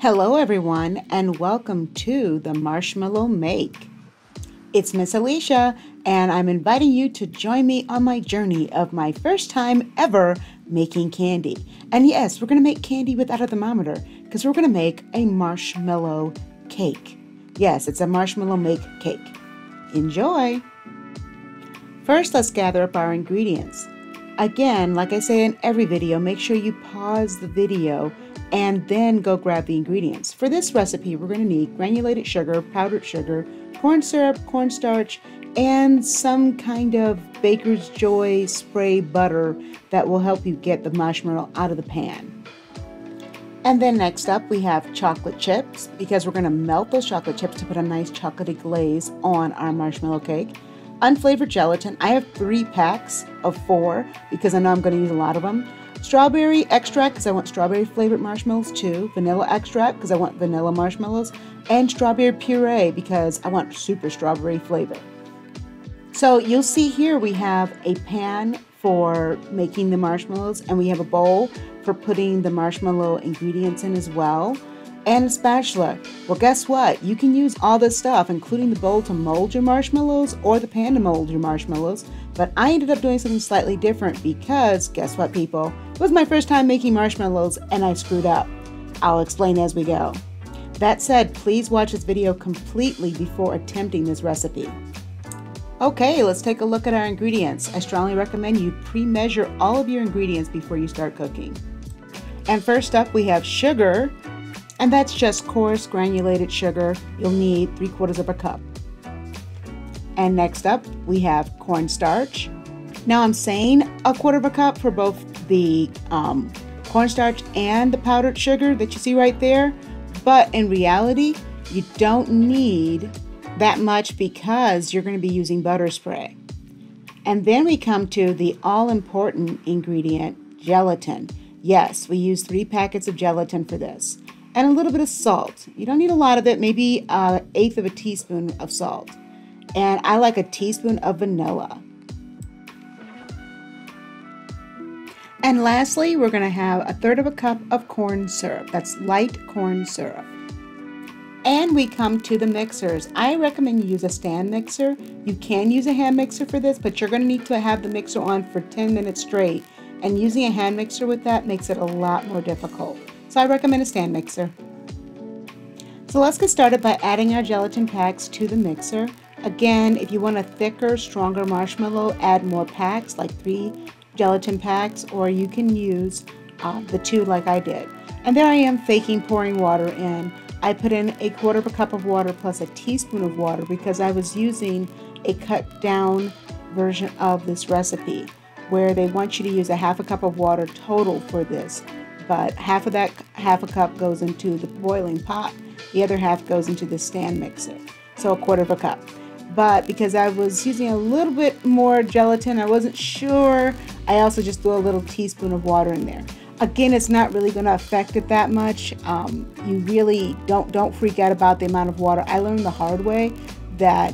Hello everyone and welcome to the Marshmallow Make. It's Miss Alicia and I'm inviting you to join me on my journey of my first time ever making candy. And yes, we're going to make candy without a thermometer because we're going to make a marshmallow cake. Yes, it's a marshmallow make cake. Enjoy! First, let's gather up our ingredients. Again, like I say in every video, make sure you pause the video and then go grab the ingredients. For this recipe, we're going to need granulated sugar, powdered sugar, corn syrup, cornstarch, and some kind of Baker's Joy spray butter that will help you get the marshmallow out of the pan. And then next up, we have chocolate chips because we're going to melt those chocolate chips to put a nice chocolatey glaze on our marshmallow cake. Unflavored gelatin. I have 3 packs of 4 because I know I'm going to use a lot of them. Strawberry extract because I want strawberry flavored marshmallows too. Vanilla extract because I want vanilla marshmallows. And strawberry puree because I want super strawberry flavor. So you'll see here we have a pan for making the marshmallows and we have a bowl for putting the marshmallow ingredients in as well. And a spatula. Well, guess what? You can use all this stuff, including the bowl to mold your marshmallows or the pan to mold your marshmallows. But I ended up doing something slightly different because, guess what, people? It was my first time making marshmallows and I screwed up. I'll explain as we go. That said, please watch this video completely before attempting this recipe. Okay, let's take a look at our ingredients. I strongly recommend you pre-measure all of your ingredients before you start cooking. And first up, we have sugar. And that's just coarse granulated sugar. You'll need 3/4 cup. And next up, we have cornstarch. Now I'm saying 1/4 cup for both the cornstarch and the powdered sugar that you see right there. But in reality, you don't need that much because you're going to be using butter spray. And then we come to the all-important ingredient, gelatin. Yes, we use 3 packets of gelatin for this. And a little bit of salt. You don't need a lot of it, maybe 1/8 of a teaspoon of salt. And I like a teaspoon of vanilla. And lastly, we're going to have 1/3 cup of corn syrup. That's light corn syrup. And we come to the mixers. I recommend you use a stand mixer. You can use a hand mixer for this, but you're going to need to have the mixer on for 10 minutes straight. And using a hand mixer with that makes it a lot more difficult. So I recommend a stand mixer. So let's get started by adding our gelatin packs to the mixer. Again, if you want a thicker, stronger marshmallow, add more packs, like 3 gelatin packs, or you can use the 2 like I did. And there I am faking pouring water in. I put in 1/4 cup of water plus a teaspoon of water because I was using a cut down version of this recipe where they want you to use 1/2 cup of water total for this. But half of that 1/2 cup goes into the boiling pot. The other half goes into the stand mixer. So 1/4 cup. But because I was using a little bit more gelatin, I wasn't sure. I also just threw a little teaspoon of water in there. Again, it's not really going to affect it that much. You really don't freak out about the amount of water. I learned the hard way that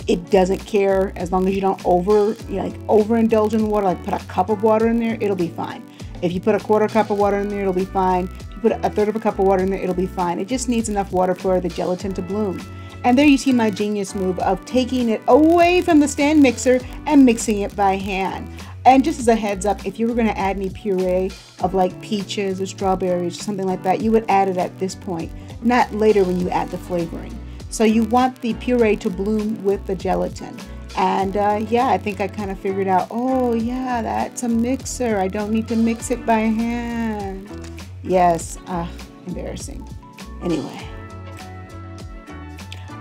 it doesn't care as long as you don't overindulge in water. Like put a cup of water in there, it'll be fine. If you put 1/4 cup of water in there, it'll be fine. If you put 1/3 cup of water in there, it'll be fine. It just needs enough water for the gelatin to bloom. And there you see my genius move of taking it away from the stand mixer and mixing it by hand. And just as a heads up, if you were going to add any puree of like peaches or strawberries or something like that, you would add it at this point, not later when you add the flavoring. So you want the puree to bloom with the gelatin. And yeah, I think I kind of figured out, oh yeah, that's a mixer. I don't need to mix it by hand. Yes, embarrassing. Anyway.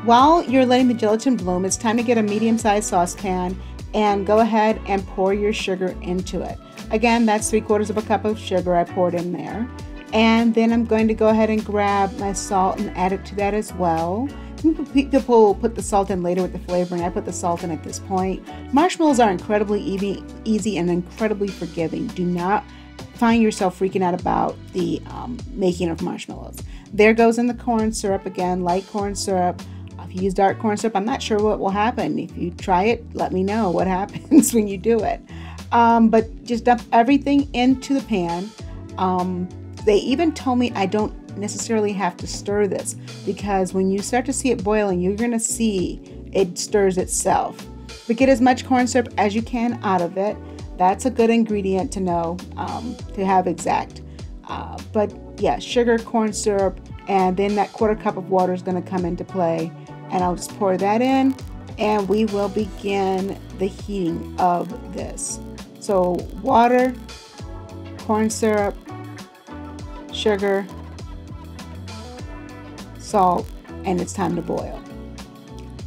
While you're letting the gelatin bloom, it's time to get a medium-sized saucepan and go ahead and pour your sugar into it. Again, that's 3/4 cup of sugar I poured in there. And then I'm going to go ahead and grab my salt and add it to that as well. People will put the salt in later with the flavoring. I put the salt in at this point. Marshmallows are incredibly easy and incredibly forgiving. Do not find yourself freaking out about the making of marshmallows. There goes in the corn syrup again, light corn syrup. If you use dark corn syrup, I'm not sure what will happen. If you try it, let me know what happens when you do it. But just dump everything into the pan. They even told me I don't necessarily have to stir this, because when you start to see it boiling, you're going to see it stirs itself. But get as much corn syrup as you can out of it. That's a good ingredient to know, to have exact. But yeah, sugar, corn syrup, and then that 1/4 cup of water is going to come into play. And I'll just pour that in, and we will begin the heating of this. So water, corn syrup, sugar, salt, and it's time to boil.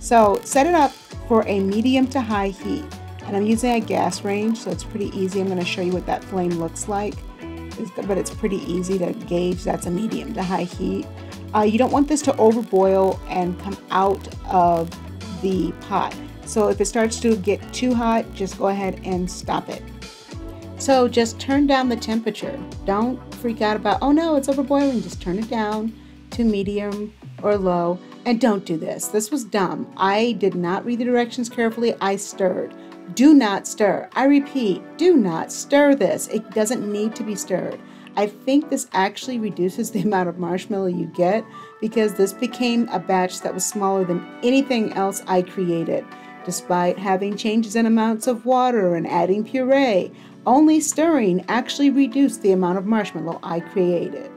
So set it up for a medium to high heat. And I'm using a gas range, so it's pretty easy. I'm going to show you what that flame looks like. But it's pretty easy to gauge. That's a medium to high heat. You don't want this to overboil and come out of the pot. So if it starts to get too hot, just go ahead and stop it. So just turn down the temperature. Don't freak out about, oh no, it's overboiling. Just turn it down to medium or low. And don't do this. This was dumb. I did not read the directions carefully. I stirred. Do not stir. I repeat, do not stir this. It doesn't need to be stirred. I think this actually reduces the amount of marshmallow you get, because this became a batch that was smaller than anything else I created. Despite having changes in amounts of water and adding puree, only stirring actually reduced the amount of marshmallow I created.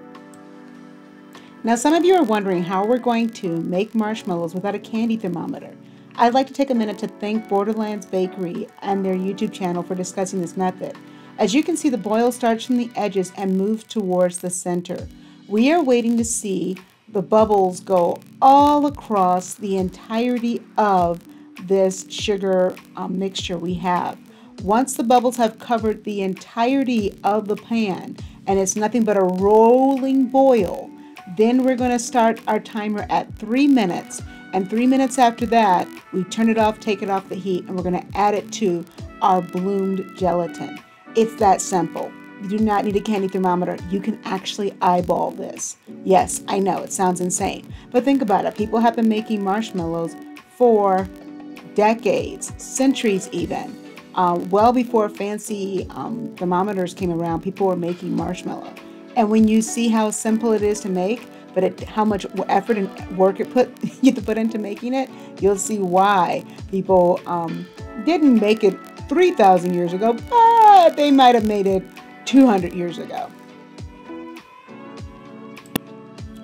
Now, some of you are wondering how we're going to make marshmallows without a candy thermometer. I'd like to take a minute to thank Borderlands Bakery and their YouTube channel for discussing this method. As you can see, the boil starts from the edges and moves towards the center. We are waiting to see the bubbles go all across the entirety of this sugar mixture we have. Once the bubbles have covered the entirety of the pan and it's nothing but a rolling boil, then we're going to start our timer at 3 minutes. And 3 minutes after that, we turn it off, take it off the heat, and we're going to add it to our bloomed gelatin. It's that simple. You do not need a candy thermometer. You can actually eyeball this. Yes, I know, it sounds insane. But think about it. People have been making marshmallows for decades, centuries even. Well before fancy thermometers came around, people were making marshmallow. And when you see how simple it is to make, but how much effort and work you have to put into making it, you'll see why people didn't make it 3,000 years ago, but they might have made it 200 years ago.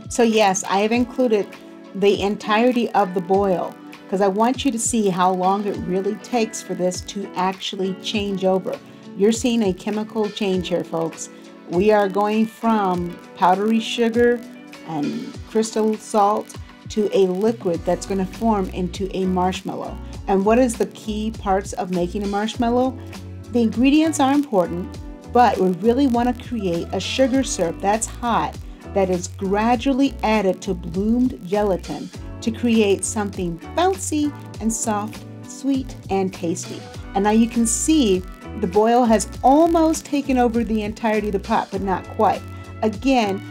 So yes, I have included the entirety of the boil because I want you to see how long it really takes for this to actually change over. You're seeing a chemical change here, folks. We are going from powdery sugar and crystal salt to a liquid that's going to form into a marshmallow. And what is the key parts of making a marshmallow? The ingredients are important, but we really want to create a sugar syrup that's hot, that is gradually added to bloomed gelatin to create something bouncy and soft, sweet, and tasty. And now you can see the boil has almost taken over the entirety of the pot, but not quite. Again,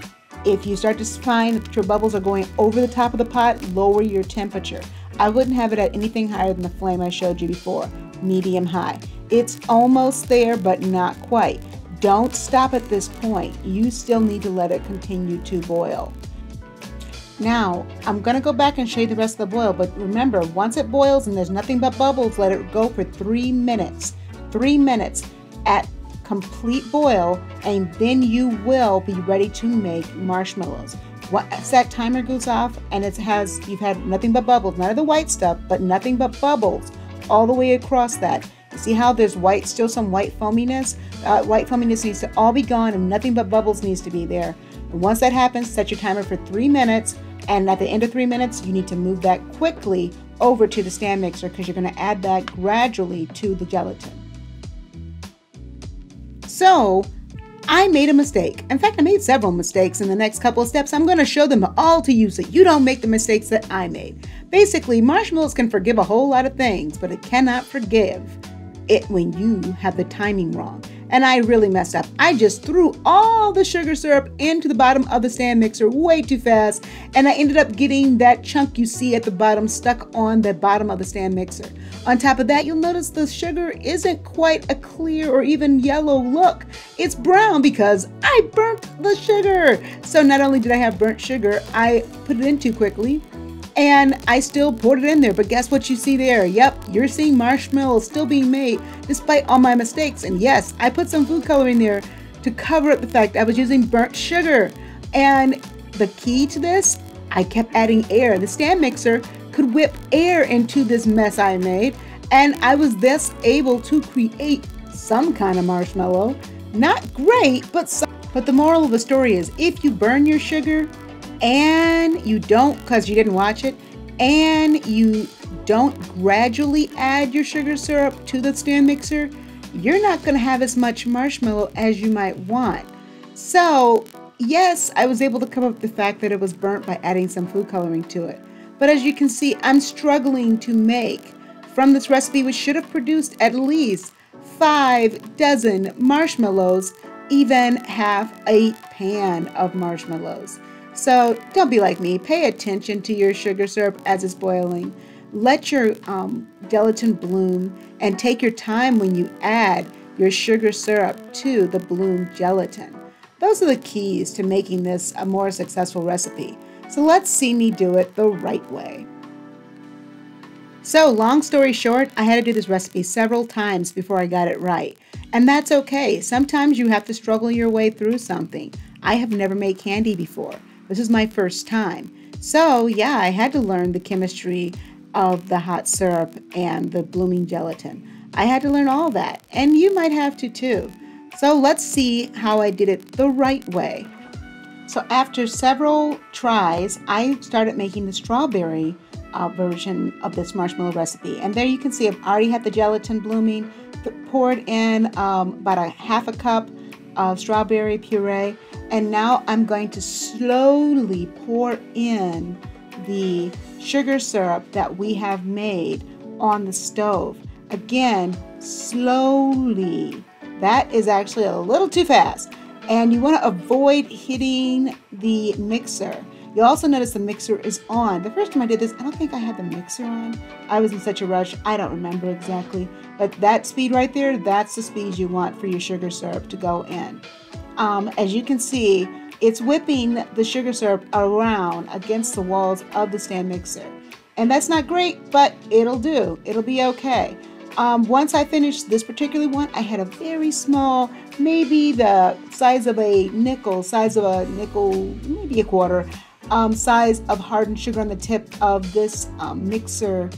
if you start to find that your bubbles are going over the top of the pot, lower your temperature. I wouldn't have it at anything higher than the flame I showed you before, medium high. It's almost there, but not quite. Don't stop at this point. You still need to let it continue to boil. Now, I'm going to go back and show you the rest of the boil, but remember, once it boils and there's nothing but bubbles, let it go for 3 minutes. 3 minutes at complete boil, and then you will be ready to make marshmallows. Once that timer goes off and you've had nothing but bubbles, none of the white stuff, but nothing but bubbles all the way across that. You see how there's still some white foaminess? White foaminess needs to all be gone and nothing but bubbles needs to be there. And once that happens, set your timer for 3 minutes, and at the end of 3 minutes, you need to move that quickly over to the stand mixer because you're going to add that gradually to the gelatin. So, I made a mistake. In fact, I made several mistakes in the next couple of steps. I'm going to show them all to you so you don't make the mistakes that I made. Basically, marshmallows can forgive a whole lot of things, but it cannot forgive it when you have the timing wrong. And I really messed up. I just threw all the sugar syrup into the bottom of the stand mixer way too fast, and I ended up getting that chunk you see at the bottom stuck on the bottom of the stand mixer. On top of that, you'll notice the sugar isn't quite a clear or even yellow look. It's brown because I burnt the sugar. So not only did I have burnt sugar, I put it in too quickly, and I still poured it in there. But guess what you see there? Yep, you're seeing marshmallows still being made despite all my mistakes. And yes, I put some food coloring there to cover up the fact I was using burnt sugar. And the key to this, I kept adding air. The stand mixer could whip air into this mess I made, and I was thus able to create some kind of marshmallow. Not great, but some. But the moral of the story is, if you burn your sugar and you don't, because you didn't watch it, and you don't gradually add your sugar syrup to the stand mixer, you're not going to have as much marshmallow as you might want. So yes, I was able to come up with the fact that it was burnt by adding some food coloring to it. But as you can see, I'm struggling to make from this recipe, which should have produced at least 5 dozen marshmallows, even half a pan of marshmallows. So don't be like me. Pay attention to your sugar syrup as it's boiling. Let your gelatin bloom, and take your time when you add your sugar syrup to the bloom gelatin. Those are the keys to making this a more successful recipe. So let's see me do it the right way. So long story short, I had to do this recipe several times before I got it right. And that's okay. Sometimes you have to struggle your way through something. I have never made candy before. This is my first time. So yeah, I had to learn the chemistry of the hot syrup and the blooming gelatin. I had to learn all that, and you might have to too. So let's see how I did it the right way. So after several tries, I started making the strawberry version of this marshmallow recipe. And there you can see I've already had the gelatin blooming, poured in about a half a cup of strawberry puree, and now I'm going to slowly pour in the sugar syrup that we have made on the stove. Again, slowly. That is actually a little too fast, and you want to avoid hitting the mixer. You'll also notice the mixer is on. The first time I did this, I don't think I had the mixer on. I was in such a rush, I don't remember exactly. But that speed right there, that's the speed you want for your sugar syrup to go in. As you can see, it's whipping the sugar syrup around against the walls of the stand mixer. And that's not great, but it'll do. It'll be okay. Once I finished this particular one, I had a very small, maybe the size of a nickel, maybe a quarter, size of hardened sugar on the tip of this mixer,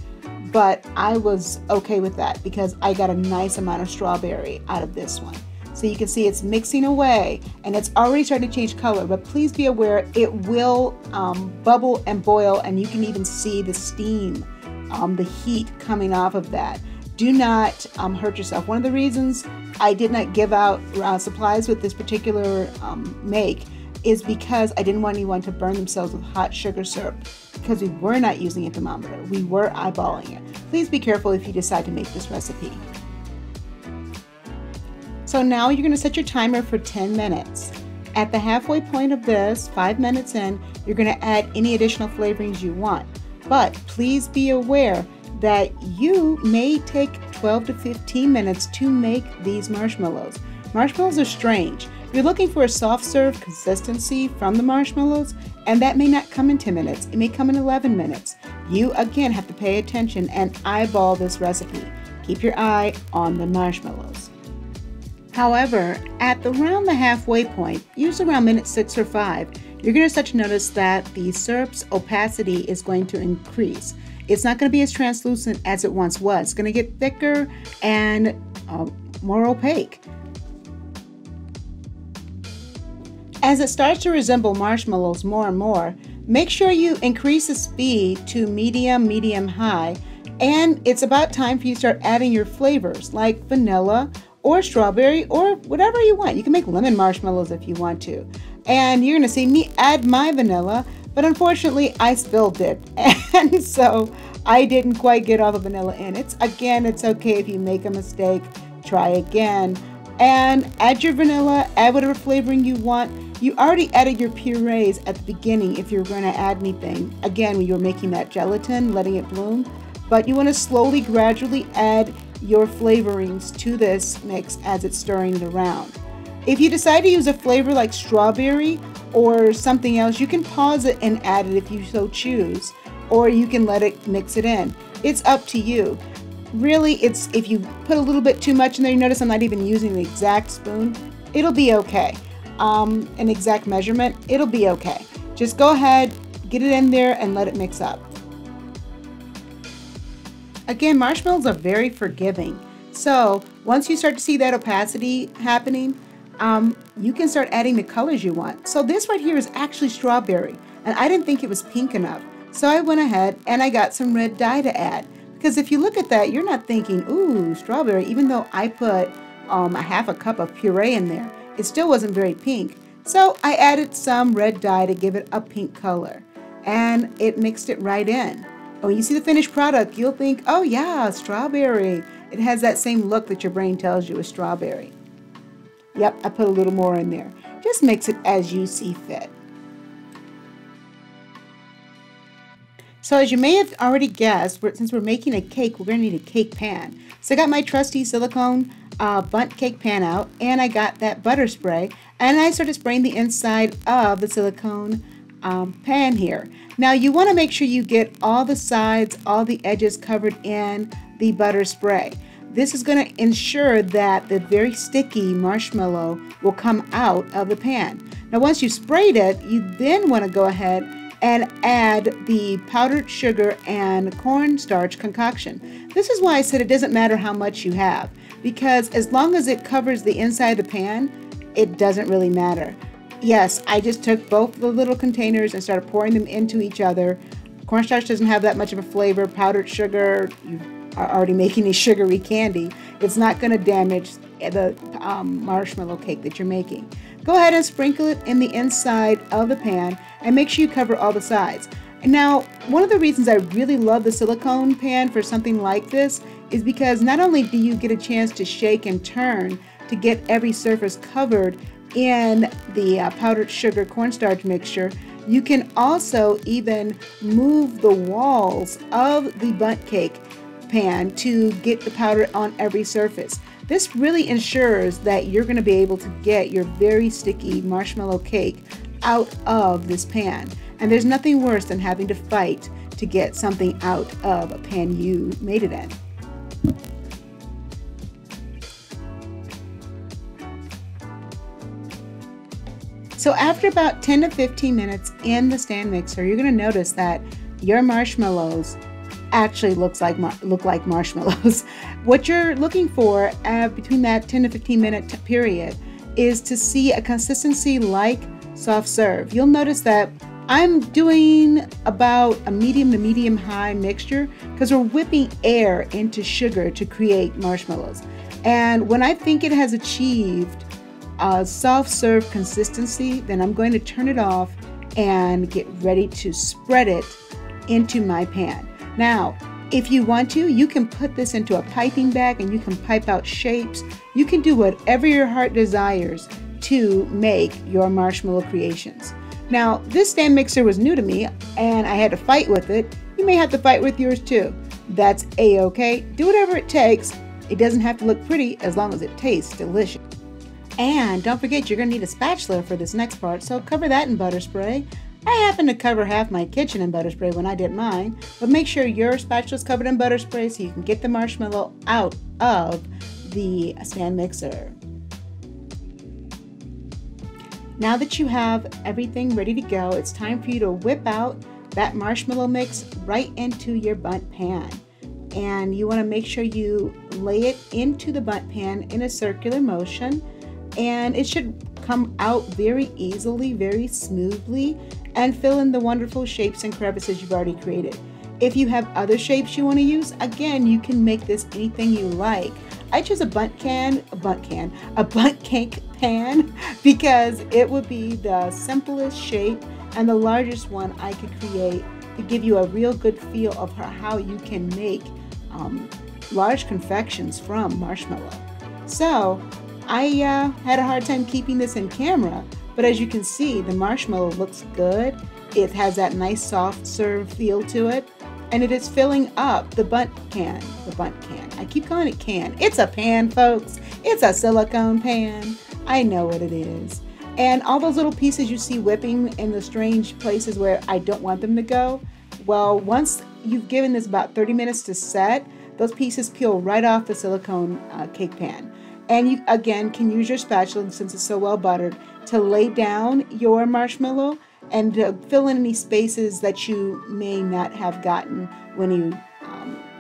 but I was okay with that because I got a nice amount of strawberry out of this one. So you can see it's mixing away, and it's already starting to change color, but please be aware it will bubble and boil, and you can even see the steam, the heat coming off of that. Do not hurt yourself. One of the reasons I did not give out supplies with this particular make is because I didn't want anyone to burn themselves with hot sugar syrup, because we were not using a thermometer. We were eyeballing it. Please be careful if you decide to make this recipe. So now you're going to set your timer for 10 minutes. At the halfway point of this, 5 minutes in, you're going to add any additional flavorings you want. But please be aware that you may take 12 to 15 minutes to make these marshmallows. Marshmallows are strange. You're looking for a soft serve consistency from the marshmallows, and that may not come in 10 minutes. It may come in 11 minutes. You, again, have to pay attention and eyeball this recipe. Keep your eye on the marshmallows. However, at around the halfway point, usually around minute 6 or 5, you're going to start to notice that the syrup's opacity is going to increase. It's not going to be as translucent as it once was. It's going to get thicker and more opaque. As it starts to resemble marshmallows more and more, make sure you increase the speed to medium, high, and it's about time for you to start adding your flavors like vanilla or strawberry or whatever you want. You can make lemon marshmallows if you want to. And you're going to see me add my vanilla, but unfortunately I spilled it. And so I didn't quite get all the vanilla in. It's okay if you make a mistake. Try again. And add your vanilla, add whatever flavoring you want. You already added your purees at the beginning if you're going to add anything. Again, when you're making that gelatin, letting it bloom. But you want to slowly, gradually add your flavorings to this mix as it's stirring it around. If you decide to use a flavor like strawberry or something else, you can pause it and add it if you so choose, or you can let it mix it in. It's up to you. Really, it's if you put a little bit too much in there, you notice I'm not even using the exact spoon, it'll be okay. An exact measurement, it'll be okay. Just go ahead, get it in there and let it mix up. Again, marshmallows are very forgiving. So once you start to see that opacity happening, you can start adding the colors you want. So this right here is actually strawberry, and I didn't think it was pink enough. So I went ahead and I got some red dye to add. Because if you look at that, you're not thinking, ooh, strawberry, even though I put a half a cup of puree in there, it still wasn't very pink. So I added some red dye to give it a pink color, and it mixed it right in. When you see the finished product, you'll think, oh yeah, strawberry. It has that same look that your brain tells you is strawberry. Yep, I put a little more in there. Just mix it as you see fit. So as you may have already guessed, since we're making a cake, we're going to need a cake pan. So I got my trusty silicone bundt cake pan out, and I got that butter spray, and I started spraying the inside of the silicone pan here. Now you want to make sure you get all the sides, all the edges covered in the butter spray. This is going to ensure that the very sticky marshmallow will come out of the pan. Now once you sprayed it, you then want to go ahead and add the powdered sugar and cornstarch concoction. This is why I said it doesn't matter how much you have, because as long as it covers the inside of the pan, it doesn't really matter. Yes, I just took both the little containers and started pouring them into each other. Cornstarch doesn't have that much of a flavor. Powdered sugar, you are already making a sugary candy. It's not going to damage the marshmallow cake that you're making. Go ahead and sprinkle it in the inside of the pan and make sure you cover all the sides. And now, one of the reasons I really love the silicone pan for something like this is because not only do you get a chance to shake and turn to get every surface covered in the powdered sugar cornstarch mixture, you can also even move the walls of the bundt cake pan to get the powder on every surface. This really ensures that you're going to be able to get your very sticky marshmallow cake out of this pan. And there's nothing worse than having to fight to get something out of a pan you made it in. So after about 10 to 15 minutes in the stand mixer, you're going to notice that your marshmallows actually look like marshmallows. What you're looking for between that 10 to 15 minute period is to see a consistency like soft serve. You'll notice that I'm doing about a medium to medium high mixture because we're whipping air into sugar to create marshmallows. And when I think it has achieved a soft serve consistency, then I'm going to turn it off and get ready to spread it into my pan. Now, if you want to, you can put this into a piping bag and you can pipe out shapes. You can do whatever your heart desires to make your marshmallow creations. Now, this stand mixer was new to me and I had to fight with it. You may have to fight with yours too. That's a-okay. Do whatever it takes. It doesn't have to look pretty as long as it tastes delicious. And don't forget, you're going to need a spatula for this next part, so cover that in butter spray. I happened to cover half my kitchen in butter spray when I did mine, but make sure your spatula is covered in butter spray so you can get the marshmallow out of the stand mixer. Now that you have everything ready to go, it's time for you to whip out that marshmallow mix right into your bundt pan. And you want to make sure you lay it into the bundt pan in a circular motion, and it should come out very easily, very smoothly, and fill in the wonderful shapes and crevices you've already created. If you have other shapes you want to use, again, you can make this anything you like. I chose a bundt cake pan because it would be the simplest shape and the largest one I could create to give you a real good feel of how you can make large confections from marshmallow. So I had a hard time keeping this in camera, but as you can see, the marshmallow looks good. It has that nice soft serve feel to it, and it is filling up the bundt can. I keep calling it can. It's a pan, folks. It's a silicone pan. I know what it is. And all those little pieces you see whipping in the strange places where I don't want them to go, well, once you've given this about 30 minutes to set, those pieces peel right off the silicone cake pan. And you, again, can use your spatula, since it's so well buttered, to lay down your marshmallow and to fill in any spaces that you may not have gotten when you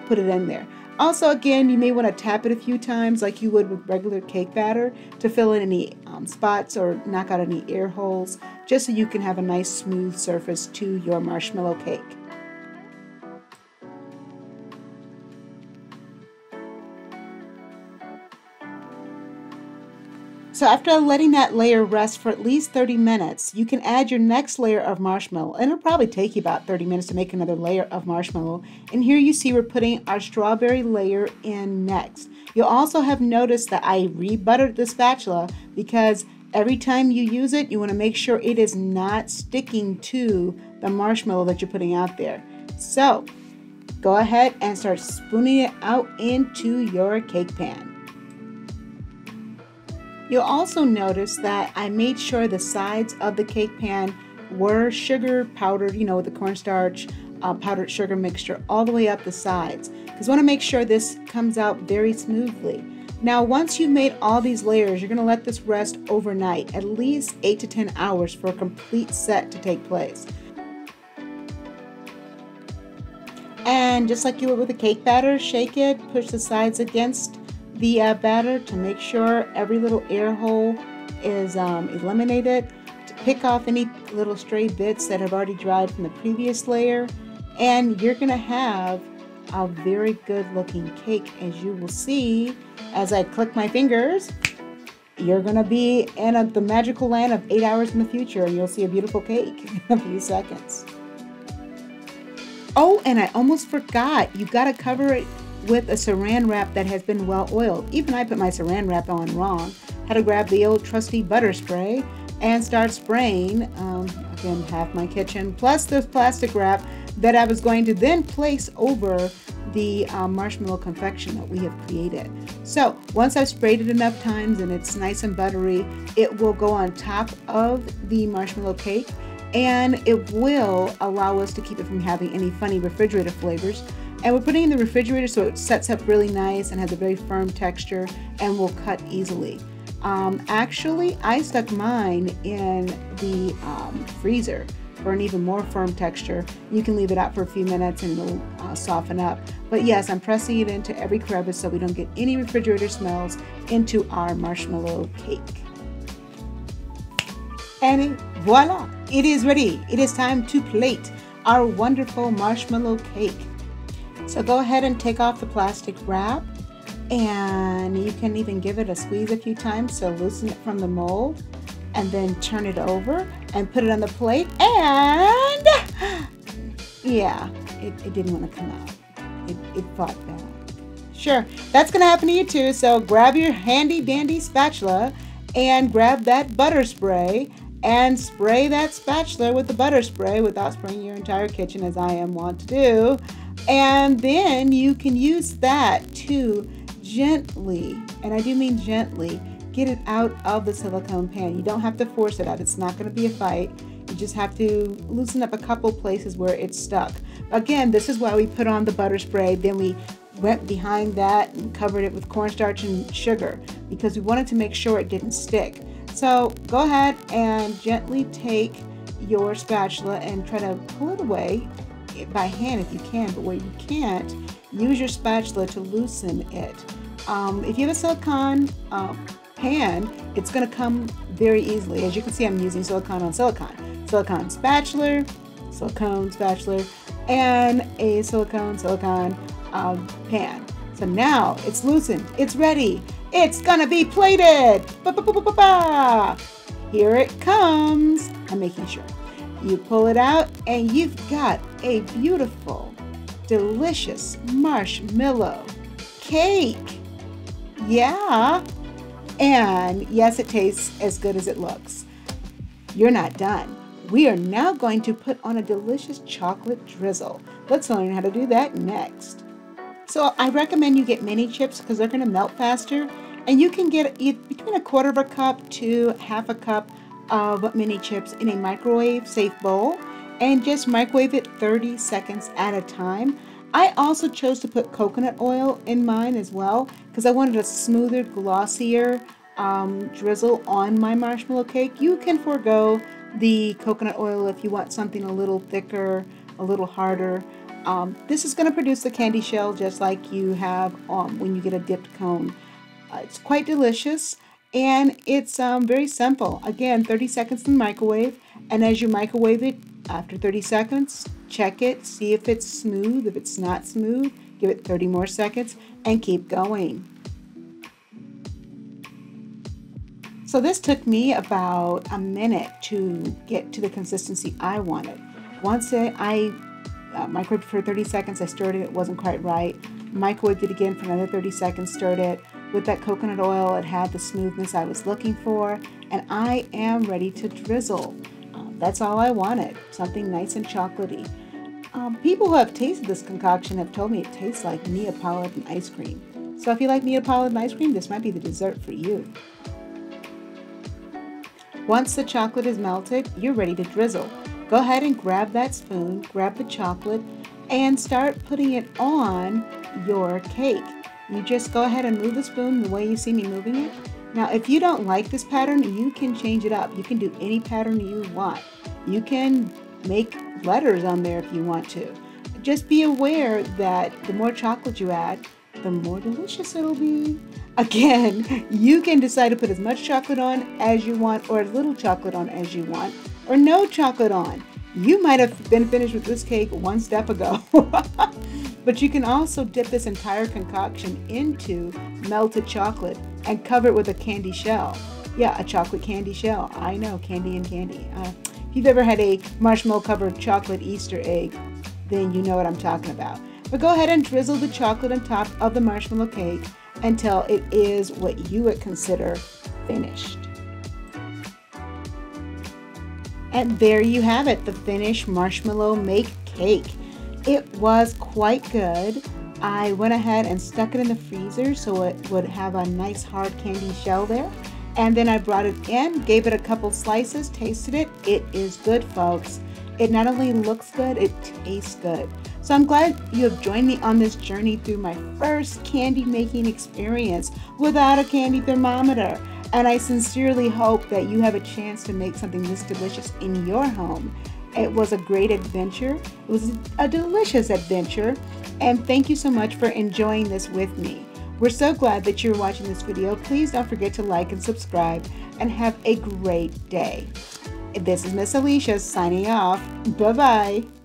put it in there. Also, again, you may want to tap it a few times like you would with regular cake batter to fill in any spots or knock out any air holes, just so you can have a nice smooth surface to your marshmallow cake. So after letting that layer rest for at least 30 minutes, you can add your next layer of marshmallow. And it'll probably take you about 30 minutes to make another layer of marshmallow. And here you see we're putting our strawberry layer in next. You'll also have noticed that I re-buttered the spatula because every time you use it, you want to make sure it is not sticking to the marshmallow that you're putting out there. So go ahead and start spooning it out into your cake pan. You'll also notice that I made sure the sides of the cake pan were sugar powdered, you know, with the cornstarch powdered sugar mixture all the way up the sides, because I want to make sure this comes out very smoothly. Now, once you've made all these layers, you're going to let this rest overnight, at least 8 to 10 hours for a complete set to take place. And just like you would with a cake batter, shake it, push the sides against the batter to make sure every little air hole is eliminated, to pick off any little stray bits that have already dried from the previous layer, and you're going to have a very good looking cake. As you will see as I click my fingers, you're going to be in the magical land of 8 hours in the future, and you'll see a beautiful cake in a few seconds. Oh, and I almost forgot, you got to cover it with a saran wrap that has been well oiled. Even I put my saran wrap on wrong. Had to grab the old trusty butter spray and start spraying, again, half my kitchen, plus this plastic wrap that I was going to then place over the marshmallow confection that we have created. So once I've sprayed it enough times and it's nice and buttery, it will go on top of the marshmallow cake, and it will allow us to keep it from having any funny refrigerator flavors. And we're putting it in the refrigerator so it sets up really nice and has a very firm texture and will cut easily. Actually, I stuck mine in the freezer for an even more firm texture. You can leave it out for a few minutes and it'll soften up. But yes, I'm pressing it into every crevice so we don't get any refrigerator smells into our marshmallow cake. And voila, it is ready. It is time to plate our wonderful marshmallow cake. So go ahead and take off the plastic wrap, and you can even give it a squeeze a few times to loosen it from the mold, and then turn it over and put it on the plate, and yeah, it didn't want to come out. It fought back. Sure, that's going to happen to you too, so grab your handy dandy spatula and grab that butter spray and spray that spatula with the butter spray without spraying your entire kitchen as I am wont to do. And then you can use that to gently, and I do mean gently, get it out of the silicone pan. You don't have to force it out. It's not going to be a fight. You just have to loosen up a couple places where it's stuck. Again, this is why we put on the butter spray. Then we went behind that and covered it with cornstarch and sugar, because we wanted to make sure it didn't stick. So go ahead and gently take your spatula and try to pull it away by hand if you can, but where you can't, use your spatula to loosen it. If you have a silicone pan, it's going to come very easily. As you can see, I'm using silicone on silicone. Silicone spatula, and a silicone pan. So now it's loosened, it's ready, it's gonna be plated. Here it comes. I'm making sure. You pull it out and you've got a beautiful, delicious marshmallow cake. Yeah, and yes, it tastes as good as it looks. You're not done. We are now going to put on a delicious chocolate drizzle. Let's learn how to do that next. So I recommend you get mini chips because they're going to melt faster, and you can get between 1/4 cup to 1/2 cup of mini chips in a microwave safe bowl, and just microwave it 30 seconds at a time. I also chose to put coconut oil in mine as well because I wanted a smoother, glossier drizzle on my marshmallow cake. You can forego the coconut oil if you want something a little thicker, a little harder. This is going to produce the candy shell just like you have when you get a dipped cone. It's quite delicious, and it's very simple. Again, 30 seconds in the microwave, and as you microwave it, after 30 seconds, check it, see if it's smooth. If it's not smooth, give it 30 more seconds, and keep going. So this took me about a minute to get to the consistency I wanted. Once I microwaved for 30 seconds, I stirred it, it wasn't quite right. Microwaved it again for another 30 seconds, stirred it. With that coconut oil, it had the smoothness I was looking for, and I am ready to drizzle. That's all I wanted, something nice and chocolatey. People who have tasted this concoction have told me it tastes like Neapolitan ice cream. So if you like Neapolitan ice cream, this might be the dessert for you. Once the chocolate is melted, you're ready to drizzle. Go ahead and grab that spoon, grab the chocolate, and start putting it on your cake. You just go ahead and move the spoon the way you see me moving it. Now, if you don't like this pattern, you can change it up. You can do any pattern you want. You can make letters on there if you want to. Just be aware that the more chocolate you add, the more delicious it'll be. Again, you can decide to put as much chocolate on as you want, or as little chocolate on as you want, or no chocolate on. You might have been finished with this cake one step ago. But you can also dip this entire concoction into melted chocolate and cover it with a candy shell. Yeah, a chocolate candy shell. I know, candy and candy. If you've ever had a marshmallow covered chocolate Easter egg, then you know what I'm talking about. But go ahead and drizzle the chocolate on top of the marshmallow cake until it is what you would consider finished. And there you have it, the finished marshmallow make cake. It was quite good. I went ahead and stuck it in the freezer so it would have a nice hard candy shell there. And then I brought it in, gave it a couple slices, tasted it. It is good, folks. It not only looks good, it tastes good. So I'm glad you have joined me on this journey through my first candy making experience without a candy thermometer. And I sincerely hope that you have a chance to make something this delicious in your home. It was a great adventure. It was a delicious adventure. And thank you so much for enjoying this with me. We're so glad that you're watching this video. Please don't forget to like and subscribe, and have a great day. This is Miss Alicia signing off. Bye-bye.